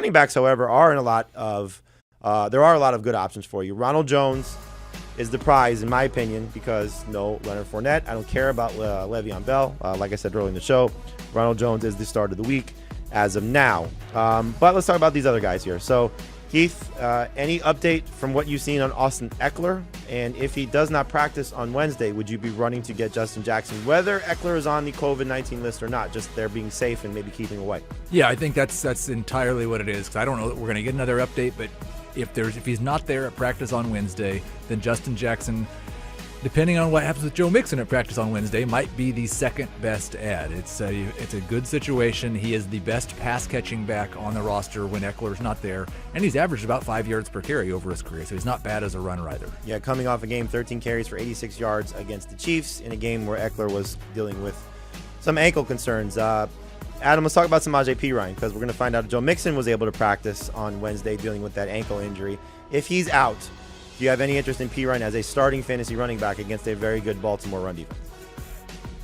running backs, however, there are a lot of good options for you. Ronald Jones is the prize, in my opinion, because no Leonard Fournette. I don't care about Le'Veon Bell. Like I said earlier in the show, Ronald Jones is the start of the week as of now. But let's talk about these other guys here. So, Heath, any update from what you've seen on Austin Ekeler? And if he does not practice on Wednesday, would you be running to get Justin Jackson, whether Ekeler is on the COVID-19 list or not, just they're being safe and maybe keeping away? Yeah, I think that's entirely what it is, because I don't know that we're going to get another update, but if he's not there at practice on Wednesday, then Justin Jackson, depending on what happens with Joe Mixon at practice on Wednesday, might be the second best add. It's a good situation. He is the best pass-catching back on the roster when Ekeler's not there, and he's averaged about 5 yards per carry over his career, so he's not bad as a runner either. Yeah, coming off a game, 13 carries for 86 yards against the Chiefs in a game where Ekeler was dealing with some ankle concerns. Adam, let's talk about Samaje Perine, because we're going to find out if Joe Mixon was able to practice on Wednesday dealing with that ankle injury. If he's out, do you have any interest in Perine as a starting fantasy running back against a very good Baltimore run defense?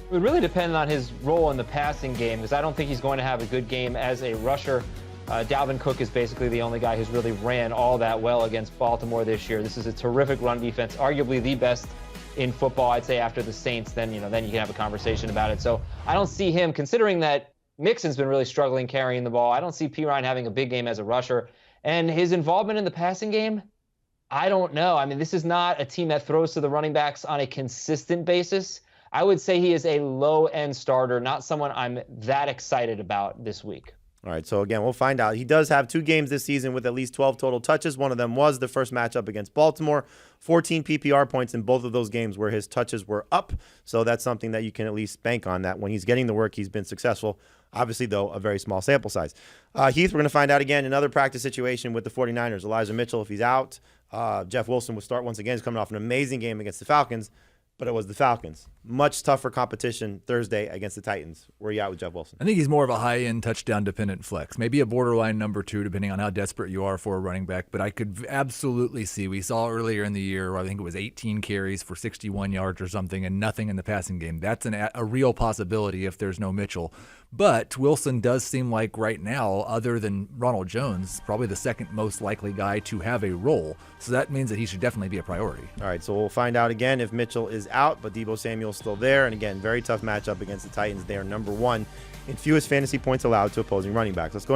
It would really depend on his role in the passing game, because I don't think he's going to have a good game as a rusher. Dalvin Cook is basically the only guy who's really ran all that well against Baltimore this year. This is a terrific run defense, arguably the best in football, I'd say, after the Saints. Then you can have a conversation about it. So I don't see him, considering that Mixon's been really struggling carrying the ball. I don't see Perine having a big game as a rusher. And his involvement in the passing game, I don't know. I mean, this is not a team that throws to the running backs on a consistent basis. I would say he is a low-end starter, not someone I'm that excited about this week. All right, so again, we'll find out. He does have 2 games this season with at least 12 total touches. One of them was the first matchup against Baltimore. 14 PPR points in both of those games where his touches were up. So that's something that you can at least bank on, that when he's getting the work, he's been successful. Obviously, though, a very small sample size. Heath, we're going to find out again another practice situation with the 49ers. Elijah Mitchell, if he's out. Jeff Wilson will start once again. He's coming off an amazing game against the Falcons, but it was the Falcons. Much tougher competition Thursday against the Titans. Where are you at with Jeff Wilson? I think he's more of a high-end touchdown-dependent flex, maybe a borderline number 2, depending on how desperate you are for a running back. But I could absolutely see, we saw earlier in the year, I think it was 18 carries for 61 yards or something, and nothing in the passing game. That's a real possibility if there's no Mitchell. But Wilson does seem like right now, other than Ronald Jones, probably the second most likely guy to have a role. So that means that he should definitely be a priority. All right, so we'll find out again if Mitchell is out, but Deebo Samuel's still there. And again, very tough matchup against the Titans. They are number 1 in fewest fantasy points allowed to opposing running backs. Let's go